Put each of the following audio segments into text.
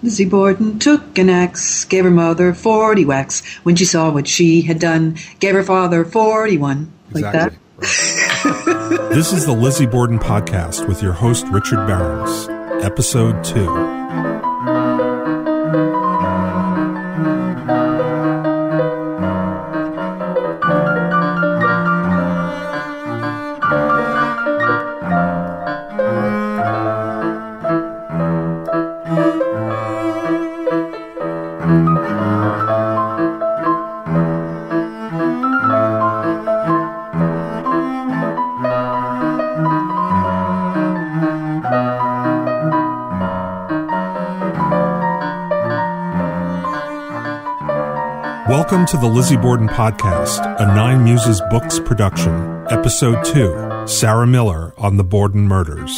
Lizzie Borden took an axe, gave her mother 40 whacks. When she saw what she had done, gave her father 41. Like that. Right. This is the Lizzie Borden Podcast with your host, Richard Behrens, Episode 2. Welcome to the Lizzie Borden Podcast, a Nine Muses Books production, Episode 2, Sarah Miller on the Borden Murders.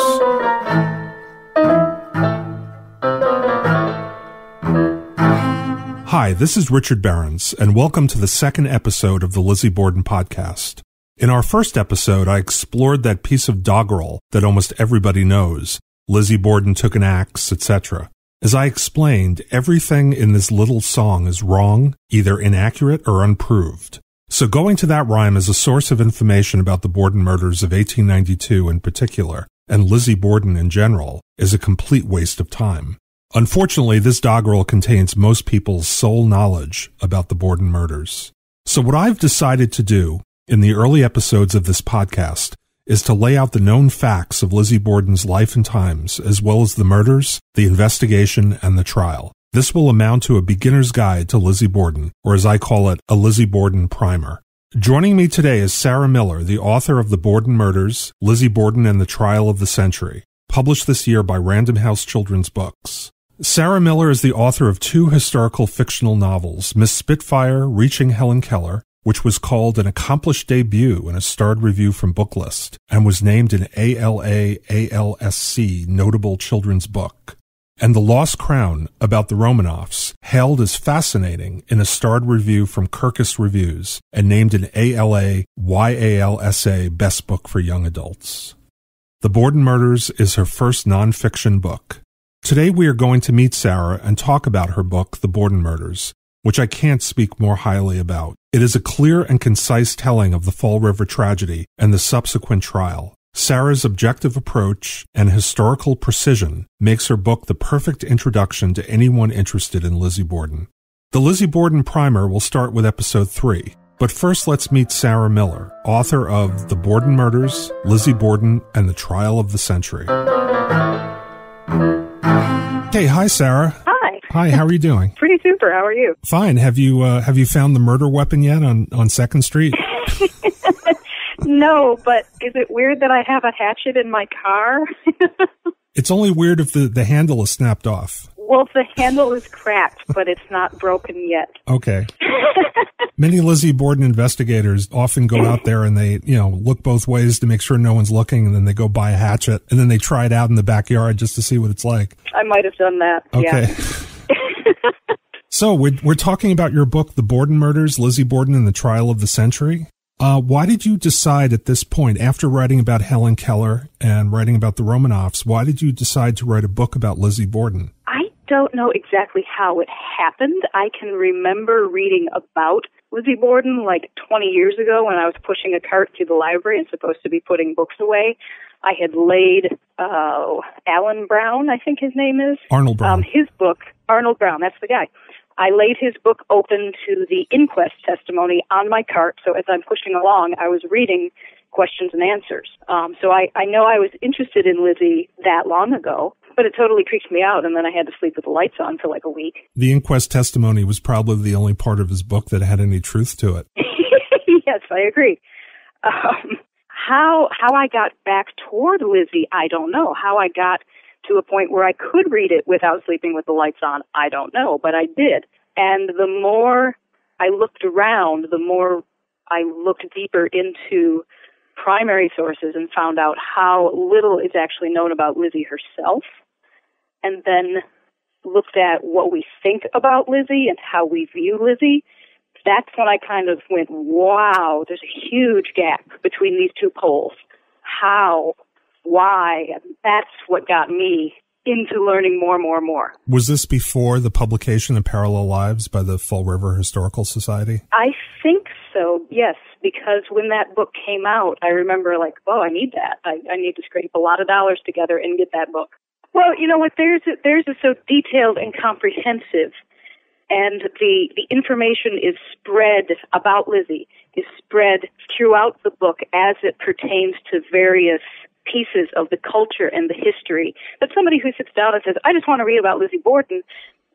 Hi, this is Richard Behrens, and welcome to the second episode of the Lizzie Borden Podcast. In our first episode, I explored that piece of doggerel that almost everybody knows, Lizzie Borden took an axe, etc. As I explained, everything in this little song is wrong, either inaccurate or unproved. So going to that rhyme as a source of information about the Borden murders of 1892 in particular, and Lizzie Borden in general, is a complete waste of time. Unfortunately, this doggerel contains most people's sole knowledge about the Borden murders. So what I've decided to do in the early episodes of this podcast is to lay out the known facts of Lizzie Borden's life and times, as well as the murders, the investigation, and the trial. This will amount to a beginner's guide to Lizzie Borden, or as I call it, a Lizzie Borden primer. Joining me today is Sarah Miller, the author of The Borden Murders, Lizzie Borden and the Trial of the Century, published this year by Random House Children's Books. Sarah Miller is the author of two historical fictional novels, Miss Spitfire, Reaching Helen Keller, which was called an accomplished debut in a starred review from Booklist, and was named an ALA-ALSC notable children's book, and The Lost Crown, about the Romanovs, hailed as fascinating in a starred review from Kirkus Reviews, and named an ALA-YALSA Best Book for young adults. The Borden Murders is her first nonfiction book. Today we are going to meet Sarah and talk about her book, The Borden Murders, which I can't speak more highly about. It is a clear and concise telling of the Fall River tragedy and the subsequent trial. Sarah's objective approach and historical precision makes her book the perfect introduction to anyone interested in Lizzie Borden. The Lizzie Borden primer will start with Episode 3. But first let's meet Sarah Miller, author of The Borden Murders, Lizzie Borden, and the Trial of the Century. Hey, hi, Sarah. Hi, how are you doing? Pretty super. How are you? Fine. Have you found the murder weapon yet on 2nd Street? No, but is it weird that I have a hatchet in my car? It's only weird if the handle is snapped off. Well, the handle is cracked, but it's not broken yet. Okay. Many Lizzie Borden investigators often go out there and they, look both ways to make sure no one's looking, and then they go buy a hatchet, and then they try it out in the backyard just to see what it's like. I might have done that. Okay. Yeah. So we're talking about your book, The Borden Murders, Lizzie Borden and the Trial of the Century. Why did you decide at this point, after writing about Helen Keller and writing about the Romanovs, why did you decide to write a book about Lizzie Borden? I don't know exactly how it happened. I can remember reading about Lizzie Borden like 20 years ago when I was pushing a cart through the library and supposed to be putting books away. I had laid Alan Brown, I think his name is. Arnold Brown. His book, Arnold Brown, that's the guy. I laid his book open to the inquest testimony on my cart, so as I'm pushing along, I was reading questions and answers. So I know I was interested in Lizzie that long ago, but it totally creeped me out, and then I had to sleep with the lights on for like a week. The inquest testimony was probably the only part of his book that had any truth to it. Yes, I agree. How I got back toward Lizzie, I don't know. How I got to a point where I could read it without sleeping with the lights on, I don't know, but I did. And the more I looked around, the more I looked deeper into primary sources and found out how little is actually known about Lizzie herself, and then looked at what we think about Lizzie and how we view Lizzie. That's when I kind of went, wow, there's a huge gap between these two poles. How? Why? And that's what got me into learning more and more and more. Was this before the publication of Parallel Lives by the Fall River Historical Society? I think so, yes, because when that book came out, I remember like, oh, I need that. I need to scrape a lot of dollars together and get that book. Well, you know what, theirs is so detailed and comprehensive, and the information is spread about Lizzie, is spread throughout the book as it pertains to various pieces of the culture and the history, that somebody who sits down and says, I just want to read about Lizzie Borden,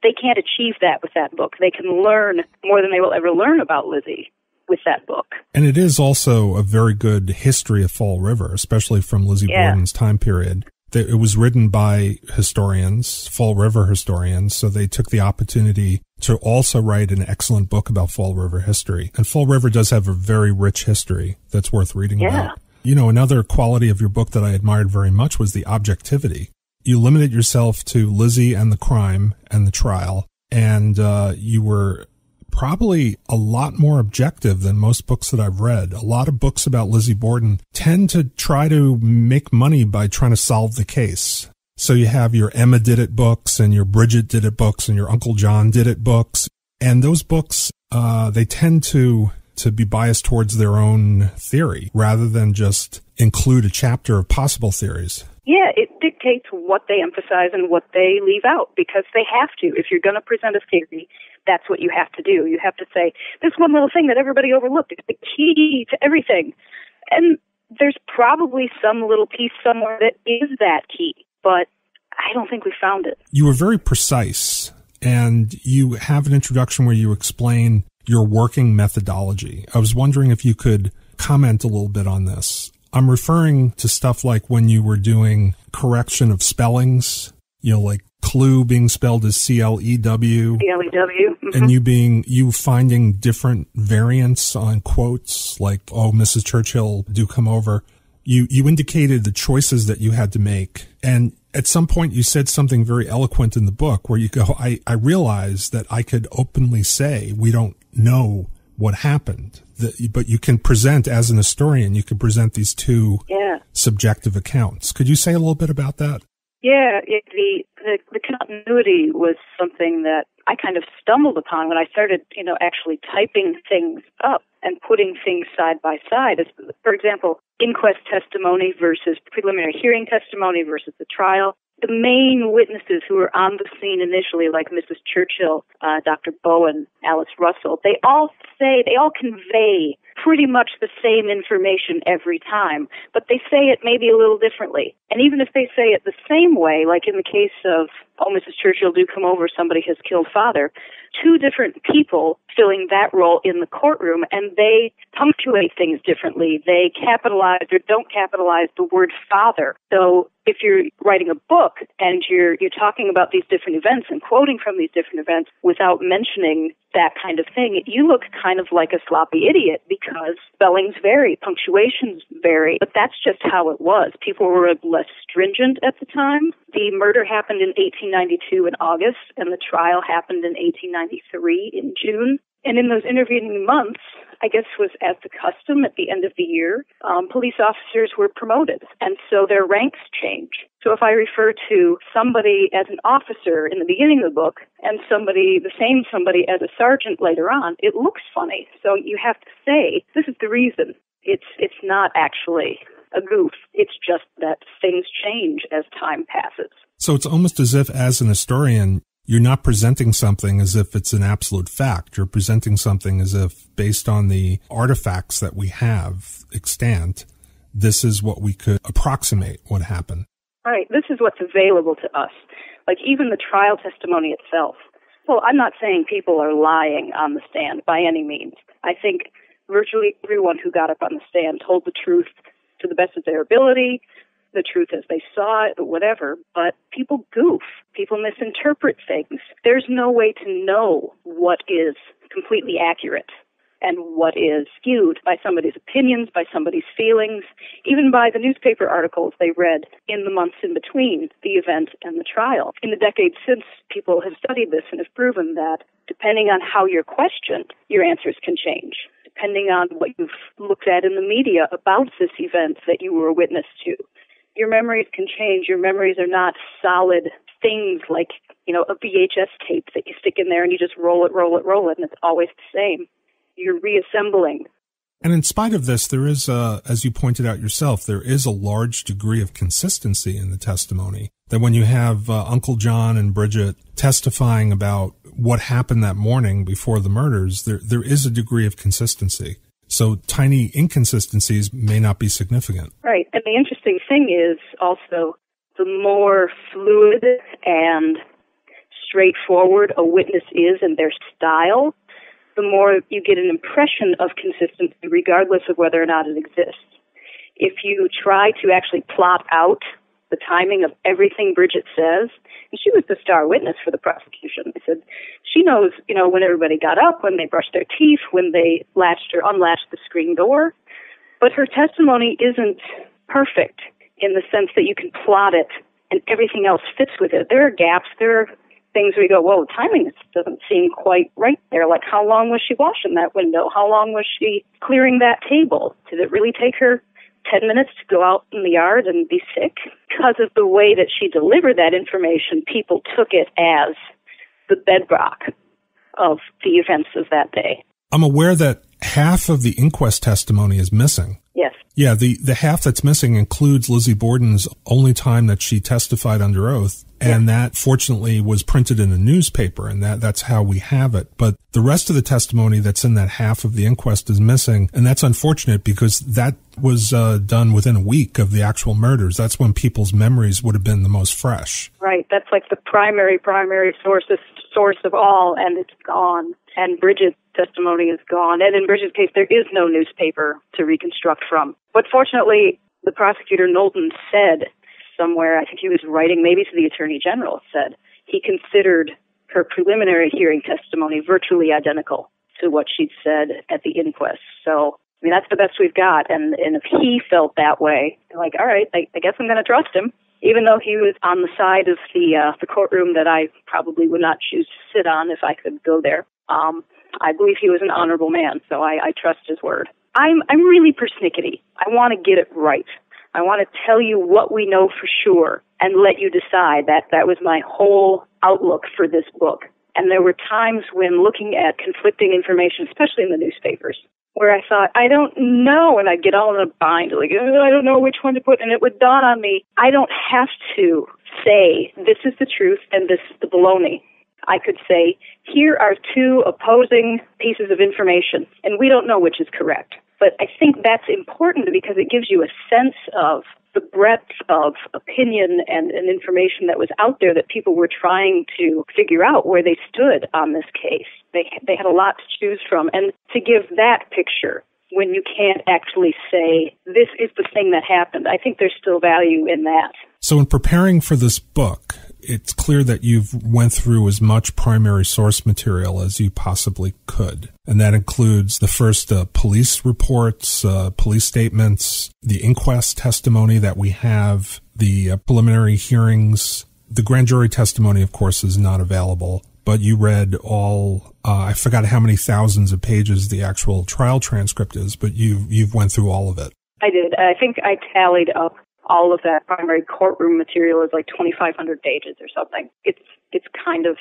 they can't achieve that with that book. They can learn more than they will ever learn about Lizzie with that book. And it is also a very good history of Fall River, especially from Lizzie Borden's time period. It was written by historians, Fall River historians, so they took the opportunity to also write an excellent book about Fall River history. And Fall River does have a very rich history that's worth reading about. You know, another quality of your book that I admired very much was the objectivity. You limited yourself to Lizzie and the crime and the trial, and you were probably a lot more objective than most books that I've read. A lot of books about Lizzie Borden tend to try to make money by trying to solve the case. So you have your Emma Did It books and your Bridget Did It books and your Uncle John Did It books. And those books, they tend to be biased towards their own theory rather than just include a chapter of possible theories. Yeah, it dictates what they emphasize and what they leave out, because they have to. If you're going to present a theory, that's what you have to do. You have to say, this one little thing that everybody overlooked is the key to everything. And there's probably some little piece somewhere that is that key, but I don't think we found it. You were very precise, and you have an introduction where you explain your working methodology. I was wondering if you could comment a little bit on this. I'm referring to stuff like when you were doing correction of spellings, you know, like clue being spelled as C-L-E-W. C-L-E-W. Mm-hmm. And you finding different variants on quotes like, oh, Mrs. Churchill, do come over. You indicated the choices that you had to make. And at some point you said something very eloquent in the book where you go, I realized that I could openly say we don't know what happened. But you can present, as an historian, you can present these two subjective accounts. Could you say a little bit about that? Yeah, the continuity was something that I kind of stumbled upon when I started, actually typing things up and putting things side by side. For example, inquest testimony versus preliminary hearing testimony versus the trial. The main witnesses who were on the scene initially, like Mrs. Churchill, Dr. Bowen, Alice Russell, they all convey pretty much the same information every time, but they say it maybe a little differently. And even if they say it the same way, like in the case of, oh, Mrs. Churchill, do come over, somebody has killed father, two different people filling that role in the courtroom, and they punctuate things differently. They capitalize or don't capitalize the word father. So if you're writing a book and you're talking about these different events and quoting from these different events without mentioning that kind of thing, you look kind of like a sloppy idiot because spellings vary, punctuations vary, but that's just how it was. People were less stringent at the time. The murder happened in 1892 in August, and the trial happened in 1893 in June. And in those intervening months, I guess was as the custom at the end of the year, police officers were promoted, and so their ranks change. So if I refer to somebody as an officer in the beginning of the book and the same somebody as a sergeant later on, it looks funny. So you have to say, this is the reason. It's not actually a goof. It's just that things change as time passes. So it's almost as if, as an historian, you're not presenting something as if it's an absolute fact. You're presenting something as if, based on the artifacts that we have extant, this is what we could approximate what happened. Right. This is what's available to us. Like even the trial testimony itself. Well, I'm not saying people are lying on the stand by any means. I think virtually everyone who got up on the stand told the truth to the best of their ability, the truth as they saw it, whatever, but people goof. People misinterpret things. There's no way to know what is completely accurate and what is skewed by somebody's opinions, by somebody's feelings, even by the newspaper articles they read in the months in between the event and the trial. In the decades since, people have studied this and have proven that depending on how you're questioned, your answers can change. Depending on what you've looked at in the media about this event that you were a witness to, your memories can change. Your memories are not solid things like, a VHS tape that you stick in there and you just roll it, and it's always the same. You're reassembling. And in spite of this, there is, as you pointed out yourself, there is a large degree of consistency in the testimony. That when you have Uncle John and Bridget testifying about what happened that morning before the murders, there is a degree of consistency. So tiny inconsistencies may not be significant. Right. And the interesting thing is also the more fluid and straightforward a witness is in their style, the more you get an impression of consistency regardless of whether or not it exists. If you try to actually plot out the timing of everything Bridget says, and she was the star witness for the prosecution. I said, she knows, when everybody got up, when they brushed their teeth, when they latched or unlatched the screen door. But her testimony isn't perfect in the sense that you can plot it and everything else fits with it. There are gaps, there are things where you go, whoa, timing doesn't seem quite right there. Like, how long was she washing that window? How long was she clearing that table? Did it really take her 10 minutes to go out in the yard and be sick? Because of the way that she delivered that information, people took it as the bedrock of the events of that day. I'm aware that half of the inquest testimony is missing. Yes. Yeah, the half that's missing includes Lizzie Borden's only time that she testified under oath, and that fortunately was printed in a newspaper, and that's how we have it. But the rest of the testimony that's in that half of the inquest is missing, and that's unfortunate because that was done within a week of the actual murders. That's when people's memories would have been the most fresh. Right. That's like the primary source of all, and it's gone. And Bridget's testimony is gone. And in Bridget's case, there is no newspaper to reconstruct from. But fortunately, the prosecutor, Knowlton, said somewhere, I think he was writing maybe to the Attorney General, said he considered her preliminary hearing testimony virtually identical to what she'd said at the inquest. So, that's the best we've got. And if he felt that way, like, all right, I guess I'm going to trust him, even though he was on the side of the courtroom that I probably would not choose to sit on if I could go there. I believe he was an honorable man, so I trust his word. I'm really persnickety. I want to get it right. I want to tell you what we know for sure and let you decide. That was my whole outlook for this book. And there were times when looking at conflicting information, especially in the newspapers, where I thought, I don't know, and I'd get all in a bind, like, I don't know which one to put, and it would dawn on me, I don't have to say, this is the truth and this is the baloney. I could say, here are two opposing pieces of information, and we don't know which is correct. But I think that's important because it gives you a sense of the breadth of opinion and information that was out there that people were trying to figure out where they stood on this case. They had a lot to choose from. And to give that picture when you can't actually say, this is the thing that happened, I think there's still value in that. So in preparing for this book, it's clear that you've went through as much primary source material as you possibly could. And that includes the first police reports, police statements, the inquest testimony that we have, the preliminary hearings. The grand jury testimony, of course, is not available. But you read all, I forgot how many thousands of pages the actual trial transcript is, but you've went through all of it. I did. I think I tallied up all of that primary courtroom material is like 2,500 pages or something. It's kind of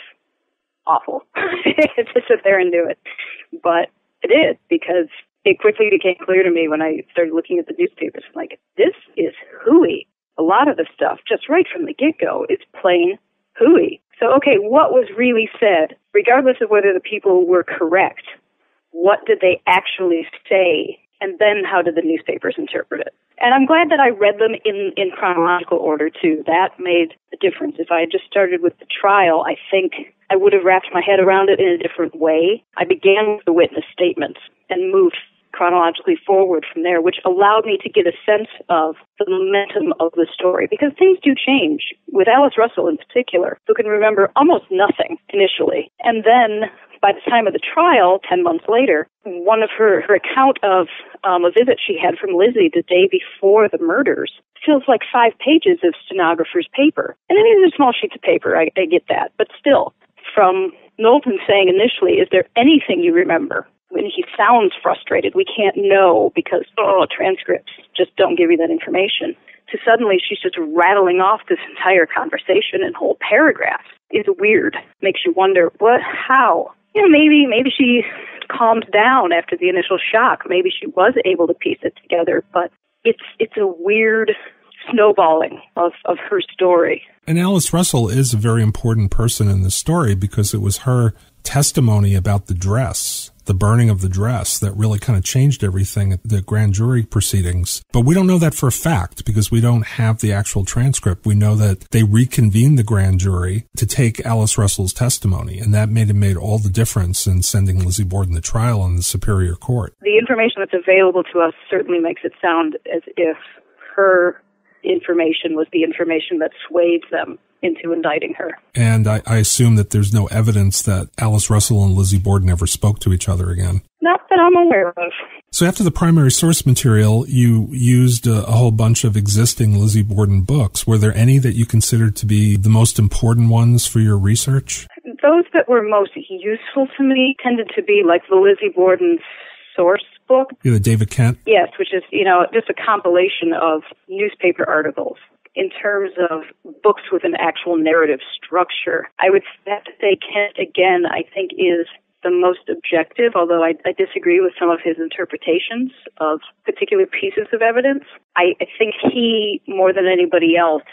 awful to sit there and do it. But I did, because it quickly became clear to me when I started looking at the newspapers, like, this is hooey. A lot of the stuff, just right from the get-go, is plain hooey. So, okay, what was really said, regardless of whether the people were correct, what did they actually say, and then how did the newspapers interpret it? And I'm glad that I read them in chronological order, too. That made a difference. If I had just started with the trial, I think I would have wrapped my head around it in a different way. I began with the witness statements and moved chronologically forward from there, which allowed me to get a sense of the momentum of the story, because things do change. With Alice Russell in particular, who can remember almost nothing initially. And then by the time of the trial, 10 months later, one of her account of a visit she had from Lizzie the day before the murders fills like 5 pages of stenographer's paper. And these are small sheets of paper, I get that. But still, from Knowlton saying initially, is there anything you remember? When he sounds frustrated, we can't know because, transcripts just don't give you that information. to suddenly she's just rattling off this entire conversation in whole paragraphs is weird. Makes you wonder, what, how? You know, maybe she calmed down after the initial shock. Maybe she was able to piece it together, but it's a weird snowballing of her story. And Alice Russell is a very important person in this story because it was her testimony about the dress, the burning of the dress, that really kind of changed everything at the grand jury proceedings. But we don't know that for a fact because we don't have the actual transcript. We know that they reconvened the grand jury to take Alice Russell's testimony, and that made all the difference in sending Lizzie Borden the trial in the Superior Court. The information that's available to us certainly makes it sound as if her information was the information that swayed them into indicting her. And I assume that there's no evidence that Alice Russell and Lizzie Borden ever spoke to each other again. Not that I'm aware of. So after the primary source material, you used a whole bunch of existing Lizzie Borden books. Were there any that you considered to be the most important ones for your research? Those that were most useful to me tended to be like the Lizzie Borden source book. Yeah, the David Kent? Yes, which is, just a compilation of newspaper articles. In terms of books with an actual narrative structure, I would have to say Kent, again, I think is the most objective, although I disagree with some of his interpretations of particular pieces of evidence. I think he, more than anybody else,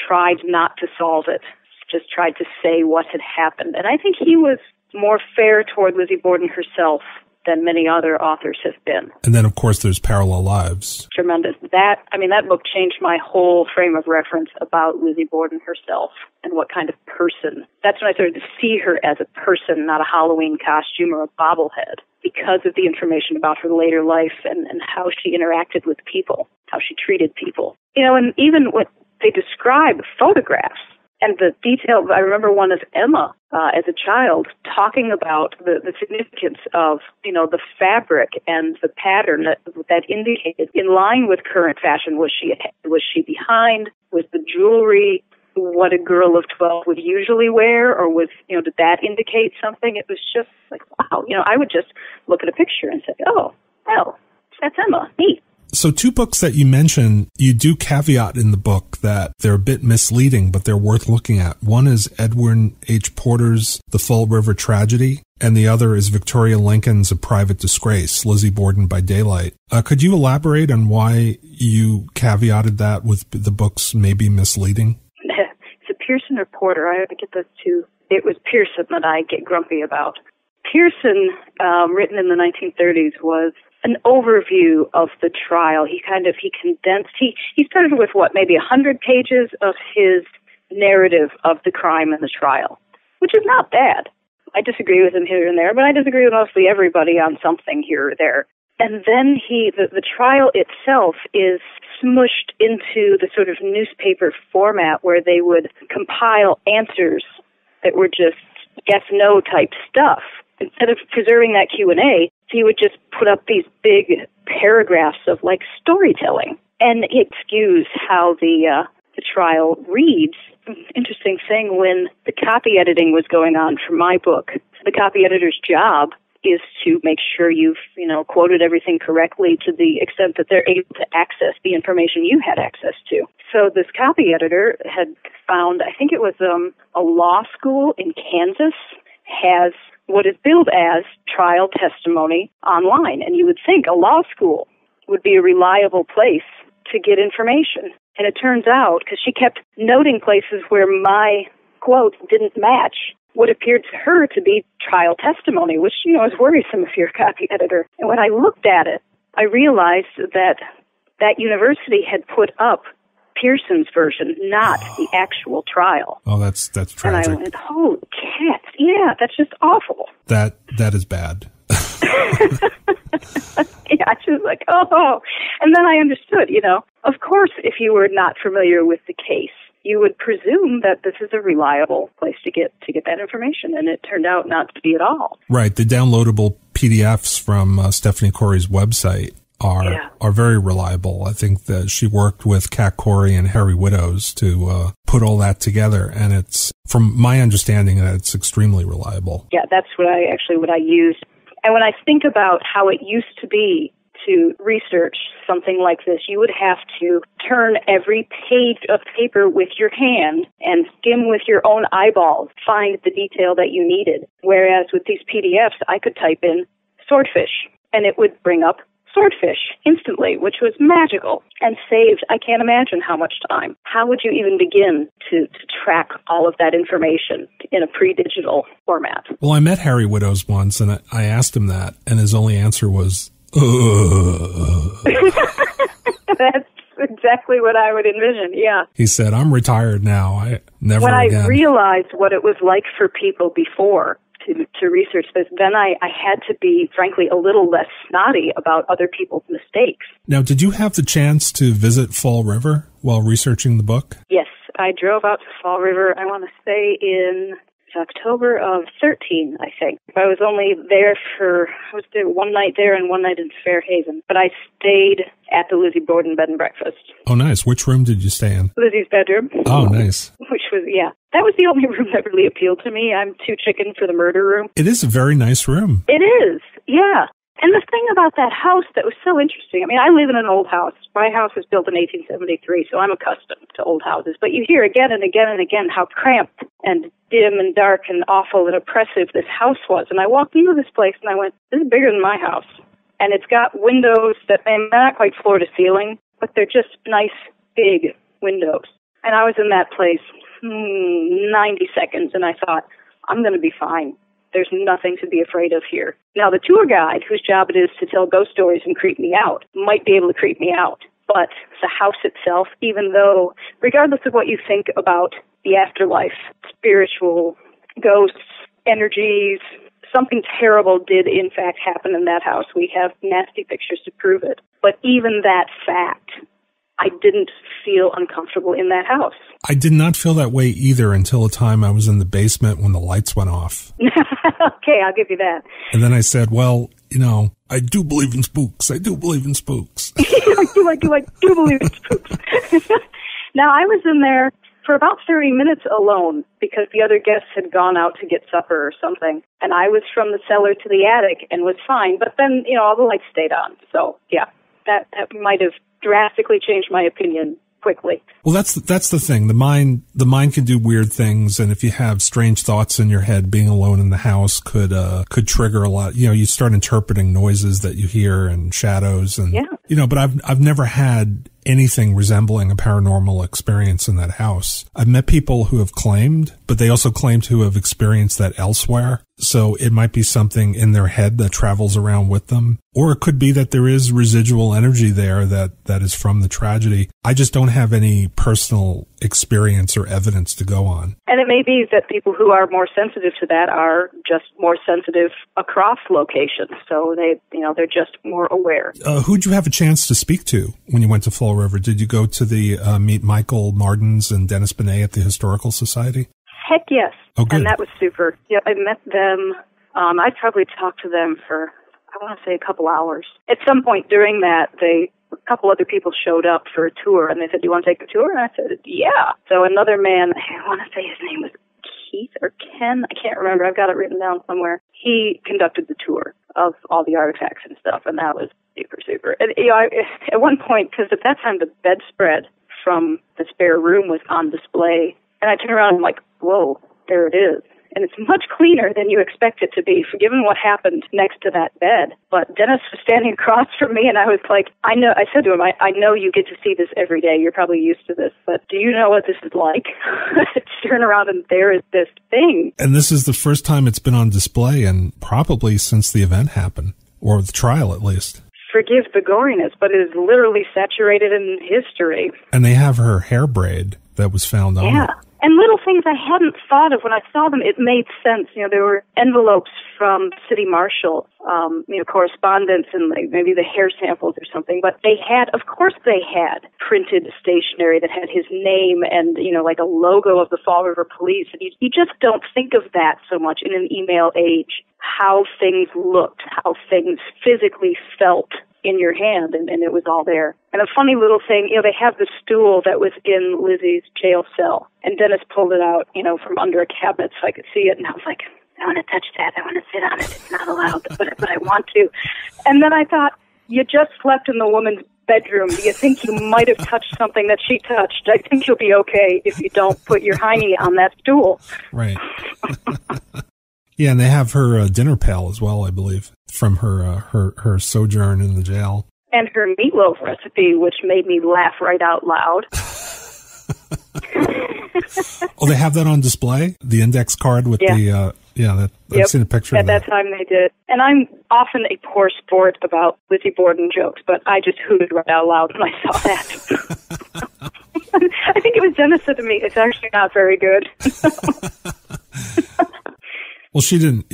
tried not to solve it, just tried to say what had happened. And I think he was more fair toward Lizzie Borden herself than many other authors have been. And then, of course, there's Parallel Lives. Tremendous. That book changed my whole frame of reference about Lizzie Borden herself and what kind of person. That's when I started to see her as a person, not a Halloween costume or a bobblehead, because of the information about her later life and how she interacted with people, how she treated people. And even what they describe photographs. And the detail, I remember one of Emma as a child talking about the significance of, the fabric and the pattern that indicated in line with current fashion. Was she behind? Was the jewelry what a girl of 12 would usually wear? Or did that indicate something? It was just like, wow. I would just look at a picture and say, oh, well, that's Emma. Neat. So 2 books that you mentioned, you do caveat in the book that they're a bit misleading, but they're worth looking at. One is Edwin H. Porter's The Fall River Tragedy, and the other is Victoria Lincoln's A Private Disgrace, Lizzie Borden by Daylight. Could you elaborate on why you caveated that with the books maybe misleading? Is it Pearson or Porter? I get those two. It was Pearson that I get grumpy about. Pearson, written in the 1930s, was an overview of the trial. He condensed, he started with maybe 100 pages of his narrative of the crime and the trial, which is not bad. I disagree with him here and there, but I disagree with mostly everybody on something here or there. And then the trial itself is smushed into the sort of newspaper format where they would compile answers that were just yes-no type stuff. Instead of preserving that Q&A, he would just put up these big paragraphs of storytelling and excuse how the trial reads. Interesting thing, when the copy editing was going on for my book, the copy editor's job is to make sure you've quoted everything correctly to the extent that they're able to access the information you had access to. So this copy editor had found, I think it was a law school in Kansas has what is billed as trial testimony online. And you would think a law school would be a reliable place to get information. And it turns out, because she kept noting places where my quote didn't match what appeared to her to be trial testimony, which, is worrisome if you're a copy editor. And when I looked at it, I realized that university had put up Pearson's version, not the actual trial. Oh, that's tragic. And I went, holy cats. Yeah, that's just awful. That is bad. Yeah, I was like, oh. And then I understood, of course, if you were not familiar with the case, you would presume that this is a reliable place to get that information, and it turned out not to be at all. Right. The downloadable PDFs from Stephanie Corey's website are very reliable. I think that she worked with Kat Corey and Harry Widows to put all that together, and it's, from my understanding, that it's extremely reliable. Yeah, that's what I used. And when I think about how it used to be to research something like this, you would have to turn every page of paper with your hand and skim with your own eyeballs, find the detail that you needed. Whereas with these PDFs, I could type in swordfish, and it would bring up swordfish instantly, which was magical and saved, I can't imagine how much time. How would you even begin to track all of that information in a pre-digital format? Well, I met Harry Widows once, and I asked him that, and his only answer was, That's exactly what I would envision, yeah. He said, I'm retired now. I never when again. I realized what it was like for people before to research this, then I had to be, frankly, a little less snotty about other people's mistakes. Now, did you have the chance to visit Fall River while researching the book? Yes, I drove out to Fall River, I want to say in October of 13, I think. I was only there I was there one night there and one night in Fairhaven, but I stayed at the Lizzie Borden bed and breakfast. Oh, nice. Which room did you stay in? Lizzie's bedroom. Oh, nice. Which was, yeah. That was the only room that really appealed to me. I'm too chicken for the murder room. It is a very nice room. It is, yeah. And the thing about that house that was so interesting, I mean, I live in an old house. My house was built in 1873, so I'm accustomed to old houses. But you hear again and again and again how cramped and dim and dark and awful and oppressive this house was. And I walked into this place and I went, this is bigger than my house. And it's got windows that they're not quite floor to ceiling, but they're just nice, big windows. And I was in that place 90 seconds, and I thought, I'm going to be fine. There's nothing to be afraid of here. Now, the tour guide, whose job it is to tell ghost stories and creep me out, might be able to creep me out. But the house itself, even though, regardless of what you think about the afterlife, spiritual, ghosts, energies, something terrible did in fact happen in that house. We have nasty pictures to prove it. But even that fact, I didn't feel uncomfortable in that house. I did not feel that way either until a time I was in the basement when the lights went off. Okay, I'll give you that. And then I said, well, you know, I do believe in spooks. I do believe in spooks. I do believe in spooks. Now, I was in there for about 30 minutes alone because the other guests had gone out to get supper or something. And I was from the cellar to the attic and was fine. But then, you know, all the lights stayed on. So, yeah, that might have drastically changed my opinion quickly. Well, that's the thing. The mind can do weird things, and if you have strange thoughts in your head, being alone in the house could trigger a lot. You know, you start interpreting noises that you hear and shadows, and you know. But I've never had anything resembling a paranormal experience in that house. I've met people who have claimed, but they also claim to have experienced that elsewhere. So it might be something in their head that travels around with them. Or it could be that there is residual energy there that is from the tragedy. I just don't have any personal experience or evidence to go on. And it may be that people who are more sensitive to that are just more sensitive across locations. So they're just more aware. Who'd you have a chance to speak to when you went to Fall River? Did you go to the meet Michael Mardens and Dennis Benet at the Historical Society? Heck yes. Oh, good. And that was super. Yeah, I met them. I probably talked to them for, I want to say, a couple hours. At some point during that, a couple other people showed up for a tour, and they said, do you want to take the tour? And I said, yeah. So another man, I want to say his name was Keith or Ken, I can't remember. I've got it written down somewhere. He conducted the tour of all the artifacts and stuff, and that was super, super. And, you know, at one point, because at that time the bedspread from the spare room was on display, and I turned around and I'm like, whoa, there it is. And it's much cleaner than you expect it to be, given what happened next to that bed. But Dennis was standing across from me, and I was like, I said to him, I know you get to see this every day. You're probably used to this, but do you know what this is like? Turn around, and there is this thing. And this is the first time it's been on display, and probably since the event happened, or the trial at least. Forgive the goriness, but it is literally saturated in history. And they have her hair braid that was found on it. And little things I hadn't thought of when I saw them, it made sense. You know, there were envelopes from city marshal, correspondence and maybe the hair samples or something. But of course they had printed stationery that had his name and, you know, like a logo of the Fall River Police. And you just don't think of that so much in an email age, how things looked, how things physically felt in your hand, and it was all there. And a funny little thing, you know, they have the stool that was in Lizzie's jail cell, and Dennis pulled it out, you know, from under a cabinet so I could see it, and I was like, I want to touch that, I want to sit on it, it's not allowed, but I want to. And then I thought, You just slept in the woman's bedroom. Do you think you might have touched something that she touched? I think you'll be okay if you don't put your hiney on that stool. Right. Yeah, and they have her dinner pail as well, I believe, from her sojourn in the jail. And her meatloaf recipe, which made me laugh right out loud. Oh, they have that on display? The index card with the... I've seen a picture of that. At that time they did. And I'm often a poor sport about Lizzie Borden jokes, but I just hooted right out loud when I saw that. I think it was Dennis said to me, it's actually not very good. Well, she didn't,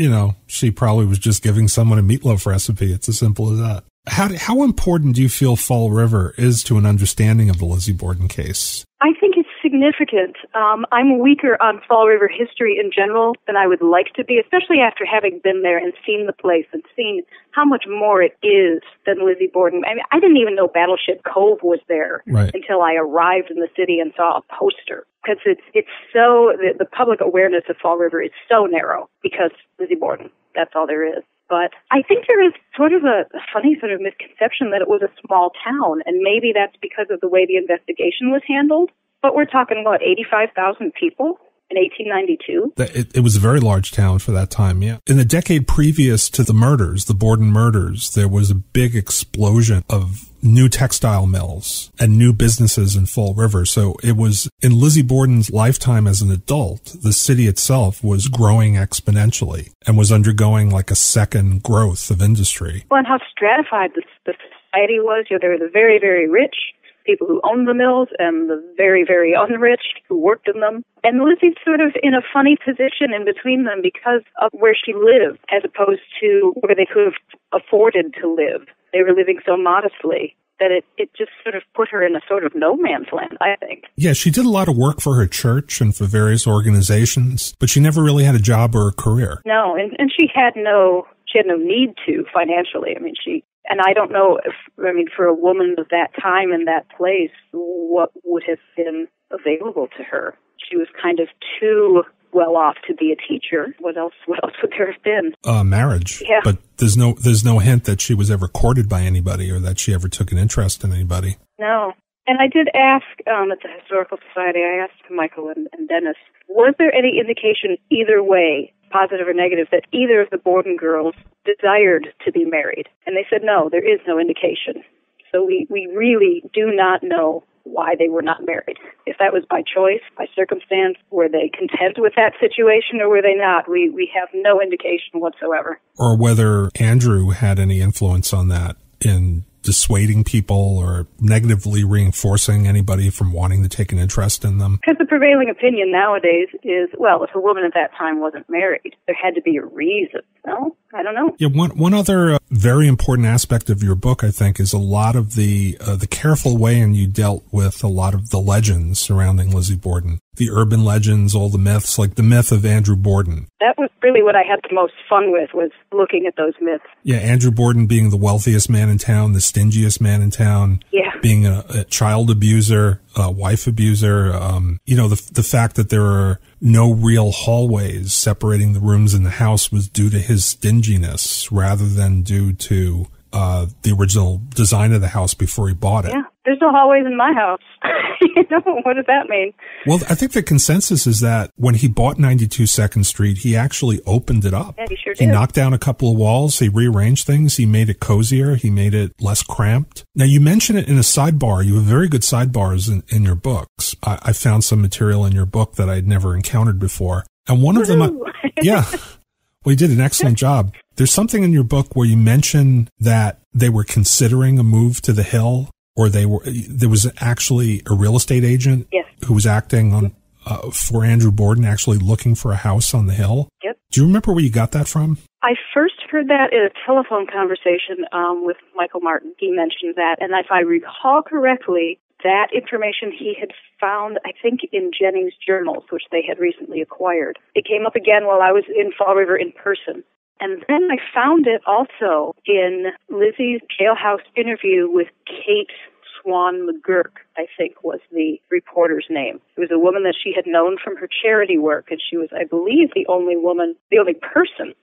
she probably was just giving someone a meatloaf recipe. It's as simple as that. How important do you feel Fall River is to an understanding of the Lizzie Borden case? I think it's significant. I'm weaker on Fall River history in general than I would like to be, especially after having been there and seen the place and seen how much more it is than Lizzie Borden. I mean, I didn't even know Battleship Cove was there until I arrived in the city and saw a poster. Because it's so, the public awareness of Fall River is so narrow because Lizzie Borden, that's all there is. But I think there is sort of a funny sort of misconception that it was a small town, and maybe that's because of the way the investigation was handled. But we're talking, 85,000 people in 1892? It was a very large town for that time, yeah. In the decade previous to the murders, the Borden murders, there was a big explosion of new textile mills and new businesses in Fall River. So it was, in Lizzie Borden's lifetime as an adult, the city itself was growing exponentially and was undergoing like a second growth of industry. Well, and how stratified the society was. There were the very, very rich, people who owned the mills, and the very, very unrich who worked in them. And Lizzie's sort of in a funny position in between them because of where she lived, as opposed to where they could have afforded to live. They were living so modestly that it just sort of put her in a sort of no man's land, I think. Yeah, she did a lot of work for her church and for various organizations, but she never really had a job or a career. No, and she had no need to financially. And I don't know for a woman of that time and that place, what would have been available to her? She was kind of too well off to be a teacher. What else would there have been? Marriage. Yeah. But there's no hint that she was ever courted by anybody or that she ever took an interest in anybody. No. And I did ask at the Historical Society, I asked Michael and Dennis, was there any indication either way, positive or negative, that either of the Borden girls desired to be married? And they said, no, there is no indication. So we really do not know why they were not married. If that was by choice, by circumstance, were they content with that situation or were they not? We have no indication whatsoever. Or whether Andrew had any influence on that in dissuading people or negatively reinforcing anybody from wanting to take an interest in them? Because the prevailing opinion nowadays is, well, if a woman at that time wasn't married, there had to be a reason. No, I don't know. Yeah, one other very important aspect of your book, I think, is a lot of the careful way in you dealt with a lot of the legends surrounding Lizzie Borden. The urban legends, all the myths, like the myth of Andrew Borden. That was really what I had the most fun with, was looking at those myths. Yeah, Andrew Borden being the wealthiest man in town, the stingiest man in town, being a child abuser, a wife abuser, the fact that there are no real hallways separating the rooms in the house was due to his stinginess rather than due to the original design of the house before he bought it. Yeah, there's no hallways in my house. What does that mean? Well, I think the consensus is that when he bought 92 2nd Street, he actually opened it up. Yeah, he sure did. He knocked down a couple of walls. He rearranged things. He made it cozier. He made it less cramped. Now, you mention it in a sidebar. You have very good sidebars in your books. I found some material in your book that I'd never encountered before. And one of them, yeah, well, you did an excellent job. There's something in your book where you mention that they were considering a move to the Hill, or there was actually a real estate agent who was acting on for Andrew Borden, actually looking for a house on the Hill. Yep. Do you remember where you got that from? I first heard that in a telephone conversation with Michael Martin. He mentioned that, and if I recall correctly, that information he had found, I think, in Jennings' journals, which they had recently acquired. It came up again while I was in Fall River in person. And then I found it also in Lizzie's jailhouse interview with Kate Swan McGurk, I think was the reporter's name. It was a woman that she had known from her charity work, and she was, I believe, the only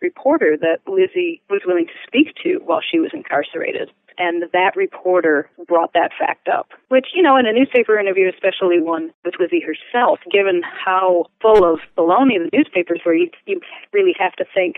reporter that Lizzie was willing to speak to while she was incarcerated. And that reporter brought that fact up, which, in a newspaper interview, especially one with Lizzie herself, given how full of baloney the newspapers were, you really have to think,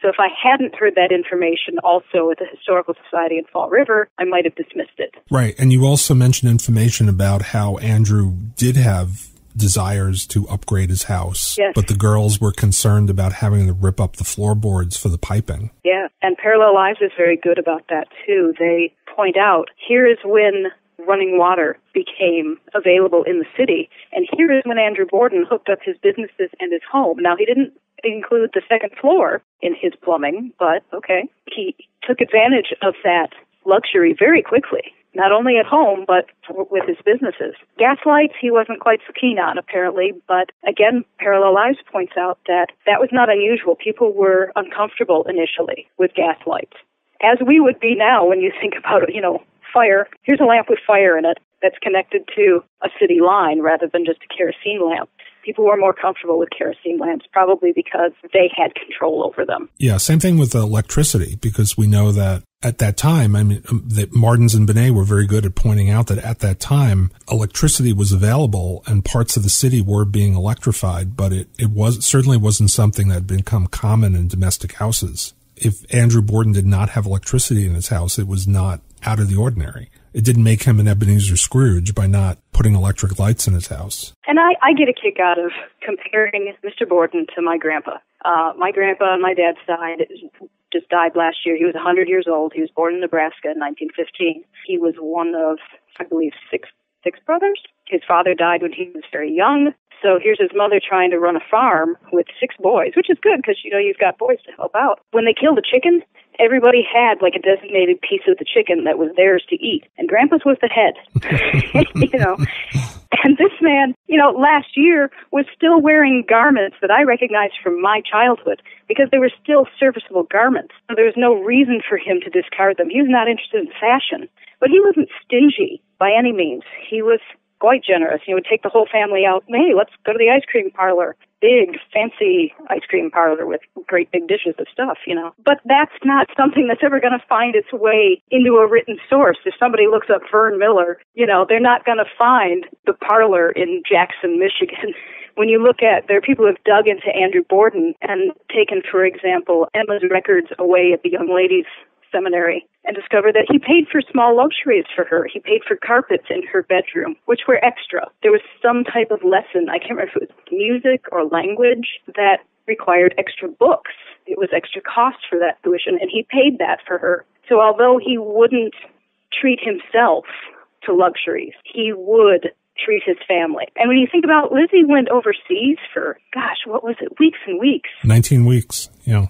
So if I hadn't heard that information also at the Historical Society in Fall River, I might have dismissed it. Right. And you also mentioned information about how Andrew did have desires to upgrade his house, yes, but the girls were concerned about having to rip up the floorboards for the piping. Yeah, and Parallel Lives is very good about that, too. They point out, here is when running water became available in the city, and here is when Andrew Borden hooked up his businesses and his home. Now, he didn't include the second floor in his plumbing, but okay. He took advantage of that luxury very quickly. Not only at home, but with his businesses. Gas lights, he wasn't quite so keen on, apparently. But again, Parallel Lives points out that was not unusual. People were uncomfortable initially with gas lights, as we would be now when you think about, fire. Here's a lamp with fire in it that's connected to a city line rather than just a kerosene lamp. People were more comfortable with kerosene lamps, probably because they had control over them. Yeah, same thing with electricity, because we know that at that time, that Martins and Binet were very good at pointing out that at that time, electricity was available and parts of the city were being electrified, but it certainly wasn't something that had become common in domestic houses. If Andrew Borden did not have electricity in his house, it was not out of the ordinary. It didn't make him an Ebenezer Scrooge by not putting electric lights in his house. And I get a kick out of comparing Mr. Borden to my grandpa. My grandpa on my dad's side just died last year. He was 100 years old. He was born in Nebraska in 1915. He was one of, I believe, six brothers. His father died when he was very young. So here's his mother trying to run a farm with 6 boys, which is good because, you've got boys to help out. When they killed a chicken, everybody had like a designated piece of the chicken that was theirs to eat. And Grandpa's was the head, And this man, last year was still wearing garments that I recognized from my childhood because they were still serviceable garments. So there was no reason for him to discard them. He was not interested in fashion, but he wasn't stingy by any means. He was quite generous. He would take the whole family out. Hey, let's go to the ice cream parlor. Big, fancy ice cream parlor with great big dishes of stuff, But that's not something that's ever going to find its way into a written source. If somebody looks up Vern Miller, they're not going to find the parlor in Jackson, Michigan. When you look at, there are people who have dug into Andrew Borden and taken, for example, Emma's records away at the young ladies' seminary and discovered that he paid for small luxuries for her. He paid for carpets in her bedroom, which were extra. There was some type of lesson, I can't remember if it was music or language, that required extra books. It was extra cost for that tuition, and he paid that for her. So although he wouldn't treat himself to luxuries, he would treat his family. And when you think about Lizzie went overseas for, what was it, weeks and weeks. 19 weeks, Yeah,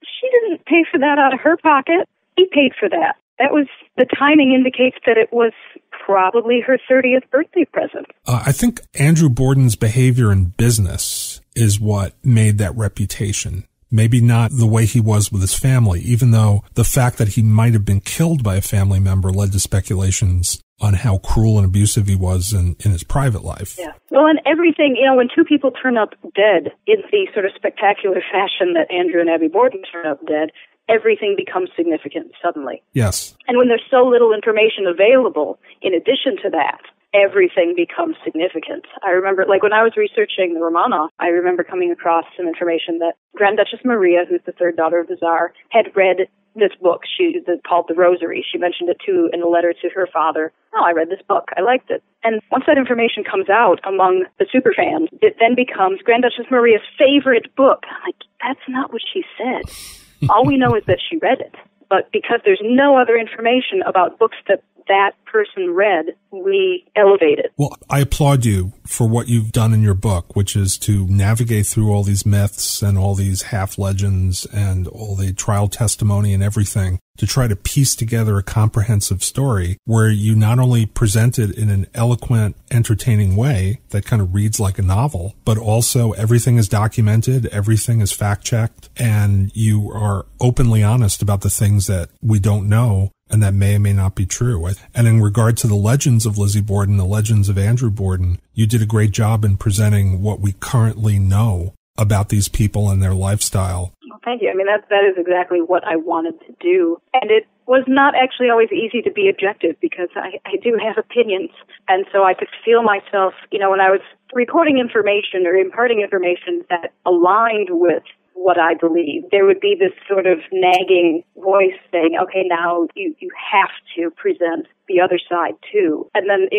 she didn't pay for that out of her pocket. He paid for that. That was, the timing indicates that it was probably her 30th birthday present. I think Andrew Borden's behavior in business is what made that reputation. Maybe not the way he was with his family, even though the fact that he might have been killed by a family member led to speculations on how cruel and abusive he was in his private life. Yeah. Well, and everything, when 2 people turn up dead in the sort of spectacular fashion that Andrew and Abby Borden turn up dead, everything becomes significant suddenly. Yes. And when there's so little information available, in addition to that, everything becomes significant. I remember, when I was researching the Romanovs, I remember coming across some information that Grand Duchess Maria, who's the 3rd daughter of the Tsar, had read this book called The Rosary. She mentioned it, too, in a letter to her father. Oh, I read this book. I liked it. And once that information comes out among the superfans, it then becomes Grand Duchess Maria's favorite book. I'm like, that's not what she said. All we know is that she read it. But because there's no other information about books that person read, we elevate it. Well, I applaud you for what you've done in your book, which is to navigate through all these myths and all these half legends and all the trial testimony and everything to try to piece together a comprehensive story where you not only present it in an eloquent, entertaining way that kind of reads like a novel, but also everything is documented, everything is fact-checked, and you are openly honest about the things that we don't know and that may or may not be true. And in regard to the legends of Lizzie Borden, the legends of Andrew Borden, you did a great job in presenting what we currently know about these people and their lifestyle. Well, Thank you. I mean, that is exactly what I wanted to do. And it was not actually always easy to be objective because I do have opinions. And so I could feel myself, when I was recording information or imparting information that aligned with what I believe, there would be this sort of nagging voice saying, okay, now you have to present the other side too. And then,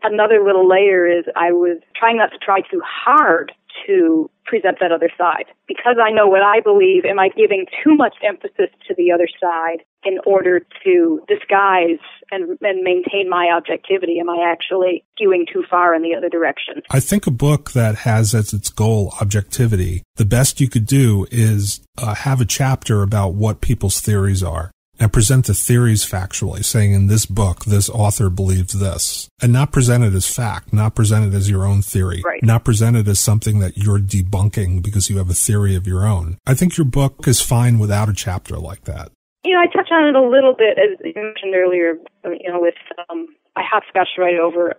another little layer is I was trying not to try too hard to present that other side. Because I know what I believe, am I giving too much emphasis to the other side in order to disguise and maintain my objectivity? Am I actually skewing too far in the other direction? I think a book that has as its goal objectivity, the best you could do is have a chapter about what people's theories are and present the theories factually, saying in this book, this author believes this, and not present it as fact, not present it as your own theory, right. Not present it as something that you're debunking because you have a theory of your own. I think your book is fine without a chapter like that. I touched on it a little bit, as you mentioned earlier, with I hopscotched right over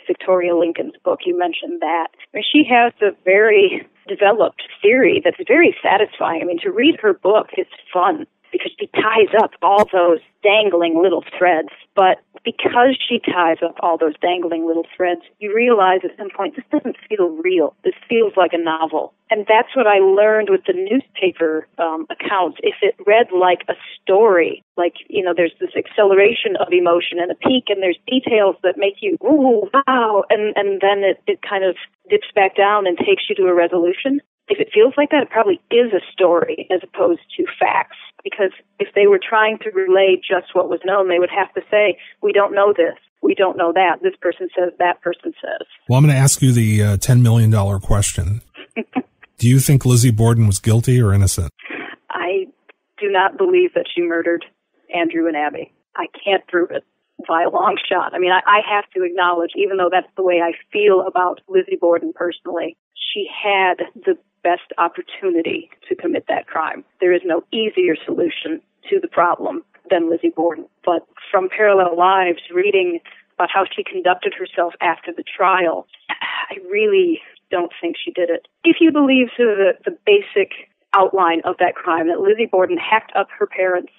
Victoria Lincoln's book. You mentioned that. I mean, she has a very developed theory that's very satisfying. I mean, to read her book is fun because she ties up all those dangling little threads. But because she ties up all those dangling little threads, you realize at some point, this doesn't feel real. This feels like a novel. And that's what I learned with the newspaper accounts. If it read like a story, like, there's this acceleration of emotion and a peak, and there's details that make you, ooh, wow, and then it kind of dips back down and takes you to a resolution. If it feels like that, it probably is a story as opposed to facts. Because if they were trying to relay just what was known, they would have to say, we don't know this, we don't know that, this person says, that person says. Well, I'm going to ask you the $10 million question. Do you think Lizzie Borden was guilty or innocent? I do not believe that she murdered Andrew and Abby. I can't prove it by a long shot. I mean, I have to acknowledge, even though that's the way I feel about Lizzie Borden personally, she had the best opportunity to commit that crime. There is no easier solution to the problem than Lizzie Borden. But from Parallel Lives, reading about how she conducted herself after the trial, I really don't think she did it. If you believe the basic outline of that crime, that Lizzie Borden hacked up her parents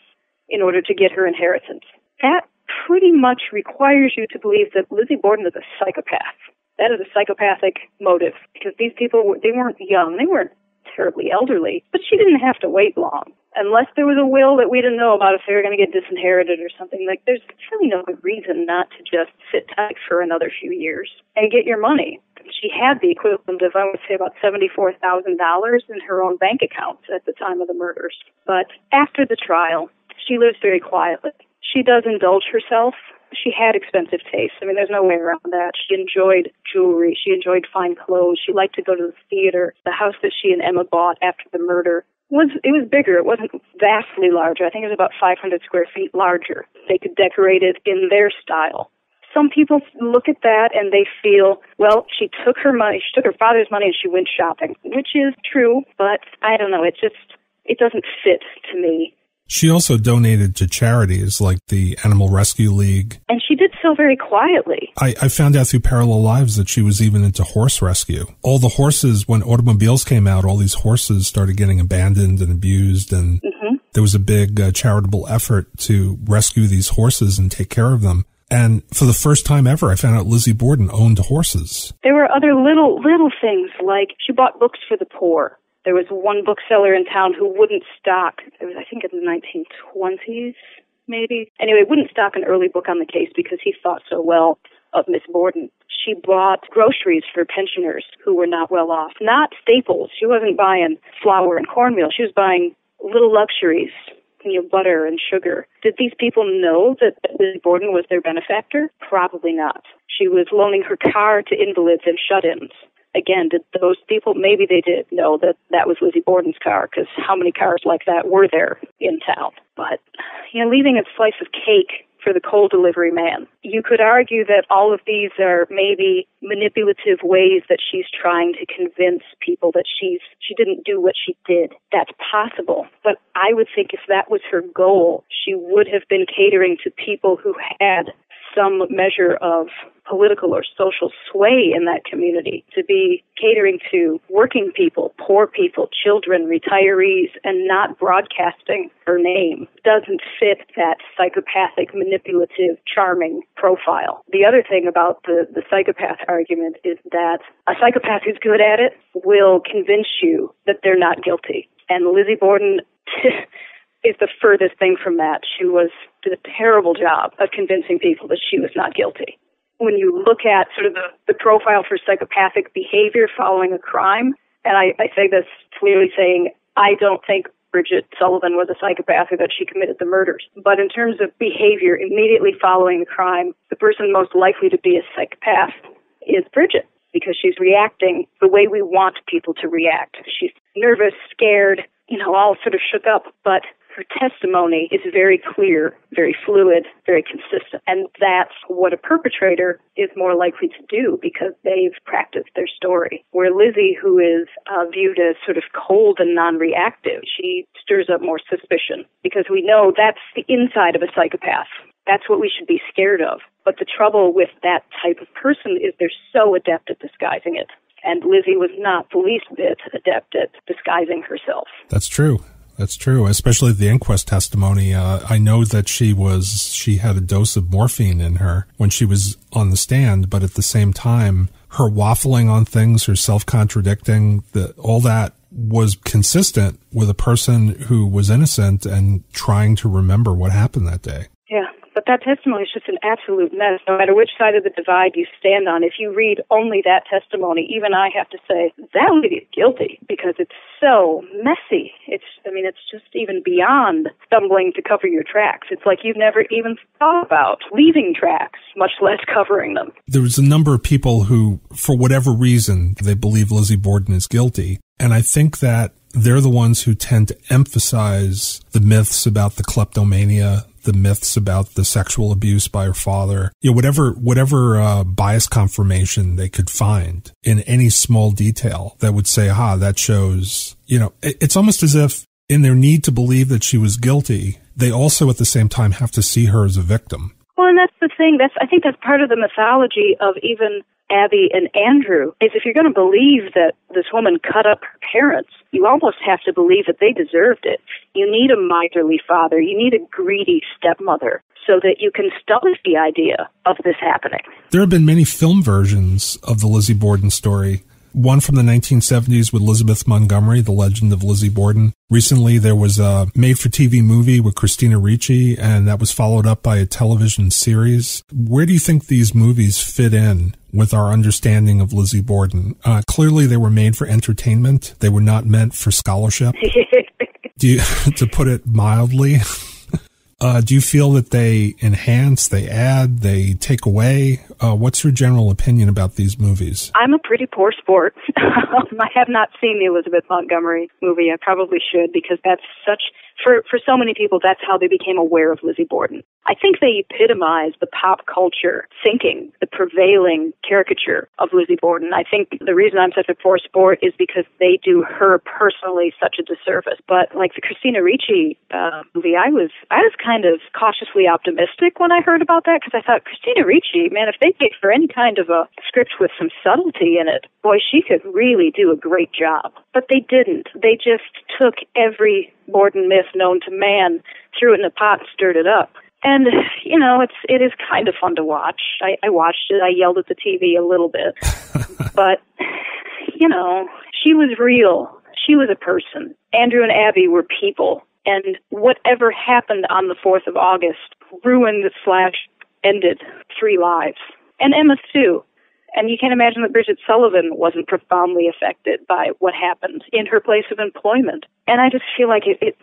in order to get her inheritance, that pretty much requires you to believe that Lizzie Borden is a psychopath. That is a psychopathic motive, because these people, they weren't young, they weren't terribly elderly, but she didn't have to wait long. Unless there was a will that we didn't know about, if they were going to get disinherited or something, like there's really no good reason not to just sit tight for another few years and get your money. She had the equivalent of, I would say, about $74,000 in her own bank account at the time of the murders. But after the trial, she lives very quietly. She does indulge herself. She had expensive tastes. I mean, there's no way around that. She enjoyed jewelry. She enjoyed fine clothes. She liked to go to the theater. The house that she and Emma bought after the murder was bigger. It wasn't vastly larger. I think it was about 500 square feet larger. They could decorate it in their style. Some people look at that and they feel, well, she took her money, she took her father's money and she went shopping, which is true, but I don't know. It doesn't fit to me. She also donated to charities like the Animal Rescue League. And she did so very quietly. I found out through Parallel Lives that she was even into horse rescue. All the horses, when automobiles came out, all these horses started getting abandoned and abused, and there was a big charitable effort to rescue these horses and take care of them. And for the first time ever, I found out Lizzie Borden owned horses. There were other little things, like she bought books for the poor. There was one bookseller in town who wouldn't stock, it was, I think, in the 1920s, maybe. Anyway, wouldn't stock an early book on the case because he thought so well of Miss Borden. She bought groceries for pensioners who were not well off. Not staples. She wasn't buying flour and cornmeal. She was buying little luxuries, butter and sugar. Did these people know that Lizzie Borden was their benefactor? Probably not. She was loaning her car to invalids and shut-ins. Again, did those people, maybe they did know that that was Lizzie Borden's car, because how many cars like that were there in town? But, leaving a slice of cake for the coal delivery man. You could argue that all of these are maybe manipulative ways that she's trying to convince people that she didn't do what she did. That's possible. But I would think if that was her goal, she would have been catering to people who had some measure of political or social sway in that community, to be catering to working people, poor people, children, retirees, and not broadcasting her name doesn't fit that psychopathic, manipulative, charming profile. The other thing about the psychopath argument is that a psychopath who's good at it will convince you that they're not guilty. And Lizzie Borden is the furthest thing from that. She did a terrible job of convincing people that she was not guilty. When you look at sort of the profile for psychopathic behavior following a crime, and I say this clearly saying I don't think Bridget Sullivan was a psychopath or that she committed the murders. But in terms of behavior immediately following the crime, the person most likely to be a psychopath is Bridget, because she's reacting the way we want people to react. She's nervous, scared, all sort of shook up, but her testimony is very clear, very fluid, very consistent. And that's what a perpetrator is more likely to do because they've practiced their story. Where Lizzie, who is viewed as sort of cold and non-reactive, she stirs up more suspicion because we know that's the inside of a psychopath. That's what we should be scared of. But the trouble with that type of person is they're so adept at disguising it. And Lizzie was not the least bit adept at disguising herself. That's true. That's true, especially the inquest testimony. I know that she had a dose of morphine in her when she was on the stand, but at the same time, her waffling on things, her self-contradicting, all that was consistent with a person who was innocent and trying to remember what happened that day. Yeah. But that testimony is just an absolute mess, no matter which side of the divide you stand on. If you read only that testimony, even I have to say, that lady is guilty because it's so messy. It's just even beyond stumbling to cover your tracks. It's like you've never even thought about leaving tracks, much less covering them. There was a number of people who, for whatever reason, they believe Lizzie Borden is guilty. And I think that they're the ones who tend to emphasize the myths about the kleptomania, the myths about the sexual abuse by her father, whatever bias confirmation they could find in any small detail that would say, that shows, it's almost as if in their need to believe that she was guilty, they also at the same time have to see her as a victim. Well, and that's the thing. I think that's part of the mythology of even Abby and Andrew, is if you're going to believe that this woman cut up her parents, you almost have to believe that they deserved it. You need a miserly father. You need a greedy stepmother so that you can stomach the idea of this happening. There have been many film versions of the Lizzie Borden story. One from the 1970s with Elizabeth Montgomery, The Legend of Lizzie Borden. Recently, there was a made-for-TV movie with Christina Ricci, and that was followed up by a television series. Where do you think these movies fit in with our understanding of Lizzie Borden? Clearly, they were made for entertainment. They were not meant for scholarship. To put it mildly. Do you feel that they enhance, they add, they take away? What's your general opinion about these movies? I'm a pretty poor sport. I have not seen the Elizabeth Montgomery movie. I probably should because that's for so many people, that's how they became aware of Lizzie Borden. I think they epitomize the pop culture thinking, the prevailing caricature of Lizzie Borden. I think the reason I'm such a poor sport is because they do her personally such a disservice. But like the Christina Ricci movie, I was kind of cautiously optimistic when I heard about that because I thought, Christina Ricci, man, if they paid for any kind of a script with some subtlety in it, boy, she could really do a great job. But they didn't. They just took every Borden myth known to man, threw it in a pot, and stirred it up. And, it is kind of fun to watch. I watched it. I yelled at the TV a little bit. But, she was real. She was a person. Andrew and Abby were people. And whatever happened on the 4th of August ruined / ended 3 lives. And Emma's too. And you can imagine that Bridget Sullivan wasn't profoundly affected by what happened in her place of employment. And I just feel like it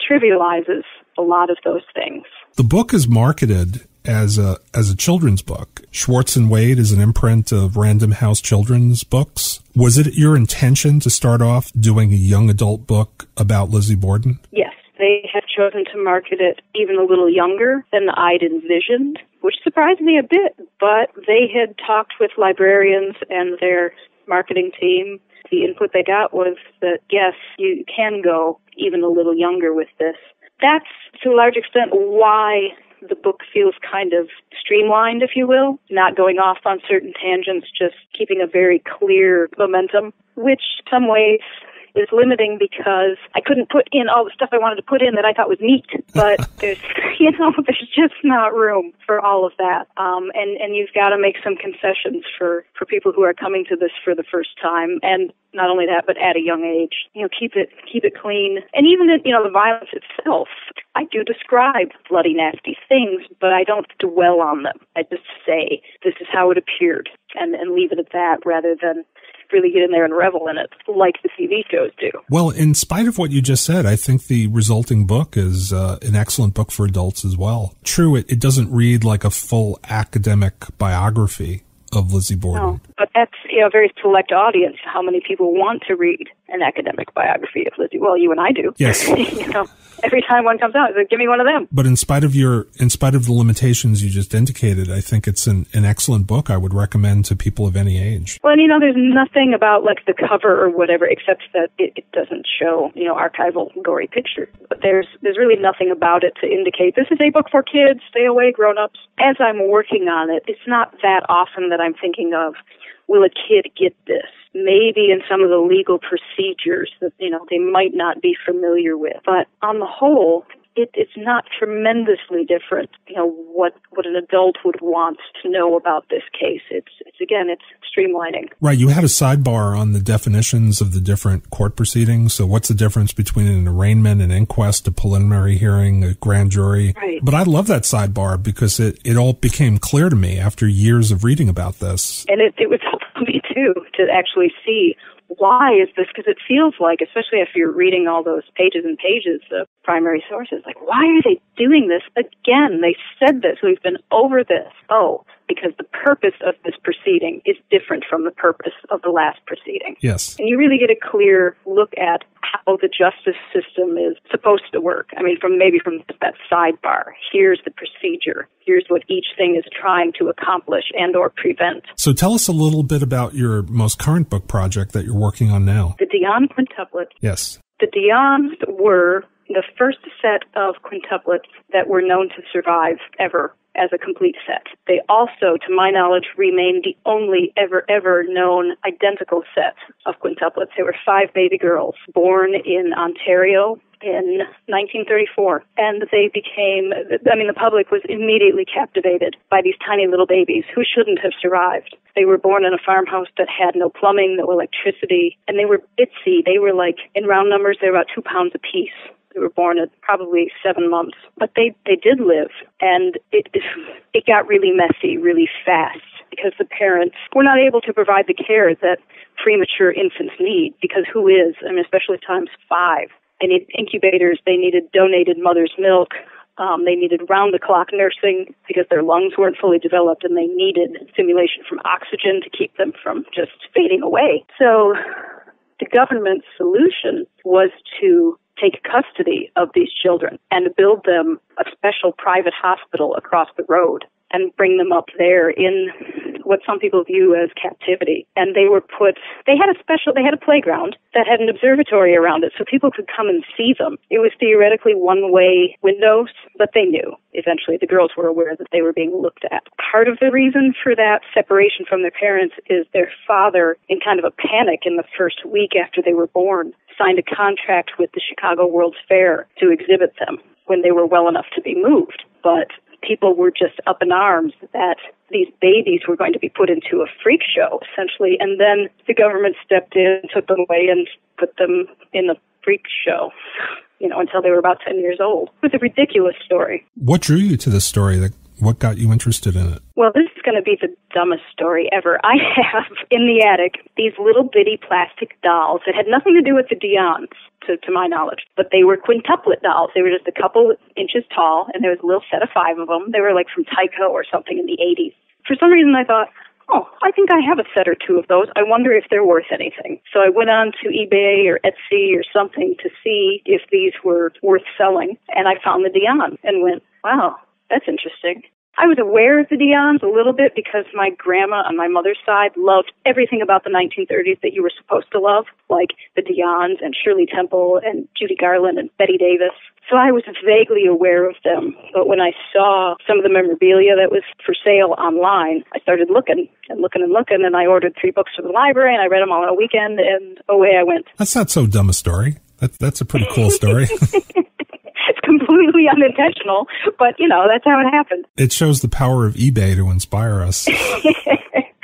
trivializes a lot of those things. The book is marketed as a children's book. Schwartz and Wade is an imprint of Random House Children's Books. Was it your intention to start off doing a young adult book about Lizzie Borden? Yes. They have chosen to market it even a little younger than I'd envisioned, which surprised me a bit. But they had talked with librarians and their marketing team. The input they got was that, yes, you can go even a little younger with this. That's, to a large extent, why the book feels kind of streamlined, if you will, not going off on certain tangents, just keeping a very clear momentum, which in some ways is limiting because I couldn't put in all the stuff I wanted to put in that I thought was neat. But there's just not room for all of that. And you've got to make some concessions for people who are coming to this for the first time. And not only that, but at a young age, keep it clean. And even the violence itself, I do describe bloody, nasty things, but I don't dwell on them. I just say, this is how it appeared, and leave it at that, rather than really get in there and revel in it like the TV shows do. Well, in spite of what you just said, I think the resulting book is an excellent book for adults as well. True, it doesn't read like a full academic biography of Lizzie Borden. No, but that's a very select audience. How many people want to read an academic biography of Lizzie? Well, you and I do. Yes. Every time one comes out, it's like, give me one of them. But in spite of the limitations you just indicated, I think it's an excellent book I would recommend to people of any age. Well, and there's nothing about like the cover or whatever, except that it doesn't show, archival gory pictures. But there's really nothing about it to indicate this is a book for kids, stay away, grown-ups. As I'm working on it, it's not that often that I'm thinking of, will a kid get this? Maybe in some of the legal procedures that, they might not be familiar with. But on the whole, it's not tremendously different, what an adult would want to know about this case. It's streamlining. Right. You had a sidebar on the definitions of the different court proceedings. So what's the difference between an arraignment, an inquest, a preliminary hearing, a grand jury? Right. But I love that sidebar because it all became clear to me after years of reading about this. And it was helpful to me, too, to actually see why is this? Because it feels like, especially if you're reading all those pages and pages of primary sources, like, why are they doing this again? They said this. We've been over this. Oh, because the purpose of this proceeding is different from the purpose of the last proceeding. Yes. And you really get a clear look at how the justice system is supposed to work. I mean, from that sidebar. Here's the procedure. Here's what each thing is trying to accomplish and or prevent. So tell us a little bit about your most current book project that you're working on now. The Dion quintuplets. Yes. The Dions were the first set of quintuplets that were known to survive ever as a complete set. They also, to my knowledge, remain the only ever known identical set of quintuplets. There were 5 baby girls born in Ontario in 1934, and they became, the public was immediately captivated by these tiny little babies who shouldn't have survived. They were born in a farmhouse that had no plumbing, no electricity, and they were bitsy. They were like, in round numbers, they were about 2 pounds apiece. They were born at probably 7 months. But they did live, and it got really messy really fast because the parents were not able to provide the care that premature infants need, because who is? Especially times 5. They needed incubators. They needed donated mother's milk. They needed round-the-clock nursing because their lungs weren't fully developed, and they needed stimulation from oxygen to keep them from just fading away. So the government's solution was to take custody of these children and build them a special private hospital across the road and bring them up there in what some people view as captivity. And they had a playground that had an observatory around it so people could come and see them. It was theoretically one-way windows, but they knew. Eventually, the girls were aware that they were being looked at. Part of the reason for that separation from their parents is their father, in kind of a panic in the first week after they were born, signed a contract with the Chicago World's Fair to exhibit them when they were well enough to be moved. But people were just up in arms that these babies were going to be put into a freak show, essentially, and then the government stepped in, took them away, and put them in a freak show, until they were about 10 years old. It was a ridiculous story. What drew you to this story? What got you interested in it? Well, this is going to be the dumbest story ever. I have, in the attic, these little bitty plastic dolls that had nothing to do with the Dions, to my knowledge, but they were quintuplet dolls. They were just a couple inches tall, and there was a little set of 5 of them. They were like from Tyco or something in the 80s. For some reason, I thought, I think I have a set or 2 of those. I wonder if they're worth anything. So I went on to eBay or Etsy or something to see if these were worth selling, and I found the Dion and went, wow, that's interesting. I was aware of the Dions a little bit because my grandma on my mother's side loved everything about the 1930s that you were supposed to love, like the Dions and Shirley Temple and Judy Garland and Betty Davis. So I was vaguely aware of them. But when I saw some of the memorabilia that was for sale online, I started looking, and I ordered 3 books from the library, and I read them all in a weekend, and away I went. That's not so dumb a story. That's a pretty cool story. It's completely unintentional, but, that's how it happened. It shows the power of eBay to inspire us.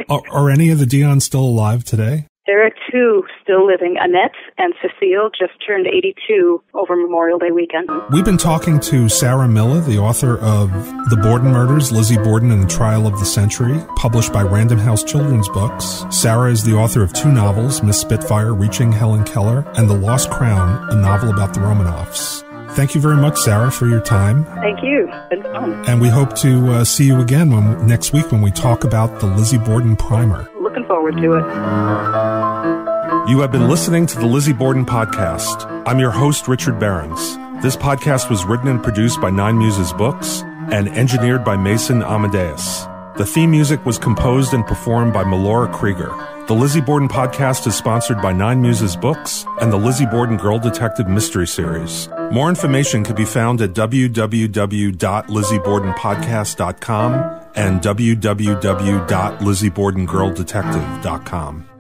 Are any of the Dions still alive today? There are 2 still living. Annette and Cecile just turned 82 over Memorial Day weekend. We've been talking to Sarah Miller, the author of The Borden Murders, Lizzie Borden and the Trial of the Century, published by Random House Children's Books. Sarah is the author of 2 novels, Miss Spitfire, Reaching Helen Keller, and The Lost Crown, a novel about the Romanovs. Thank you very much, Sarah, for your time. Thank you. It's fun. And we hope to see you again next week when we talk about the Lizzie Borden Primer. Looking forward to it. You have been listening to the Lizzie Borden Podcast. I'm your host, Richard Behrens. This podcast was written and produced by Nine Muses Books and engineered by Mason Amadeus. The theme music was composed and performed by Melora Creager. The Lizzie Borden Podcast is sponsored by Nine Muses Books and the Lizzie Borden Girl Detective Mystery Series. More information can be found at www.lizziebordenpodcast.com and www.lizziebordenGirlDetective.com.